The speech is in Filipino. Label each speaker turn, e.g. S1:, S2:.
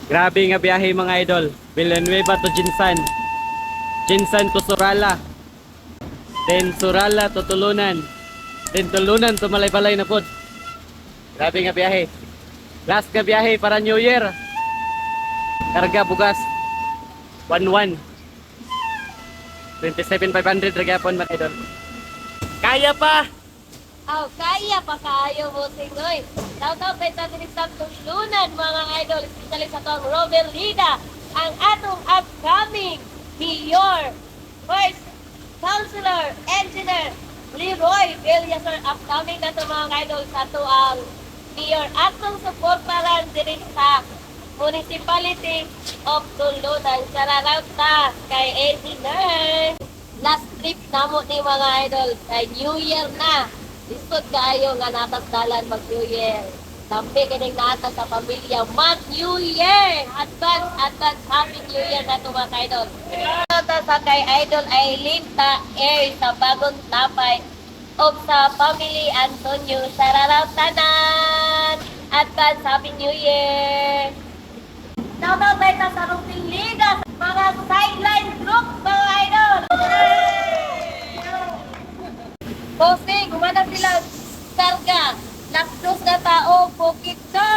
S1: Grabe nga biyahe mga idol. Villanueva to Jinsan. Jinsan to Surala. Then Surala to Tulunan. Then Tulunan to Malaybalay na pod. Grabe nga biyahe. Last nga biyahe para New Year. Karga bugas. 11. 27,500 ragyapon mga idol. Kaya pa!
S2: Aw, kaya pa kayo mo singoy. Shout-out kay Tatinig sa Tulunan, mga idol, especially sa tong Robert Lida, ang atong upcoming Mayor, First Councilor, Engineer Leroy Villasor, upcoming na to mga idol sa to ang Mayor. Atong supportaran din sa Municipality of Tulunan. Shoutout ta kay Engineer. Last trip namo ni mga idol kay New Year na. Lisod kayo nga natagdalan mag New Year. Tampi kining nata sa pamilya mag New Year. Advance Happy New Year na to mga idol. Nota sa kay Idol Aileen Ta Air sa bagong tapay o sa family Antonio. Sararaw tanan. Advance Happy New Year. Shoutout tayo sa Ruping Liga, mga sideline group mga idol. Posting, gumana sila karga. Lakdos na tao, pukit ka!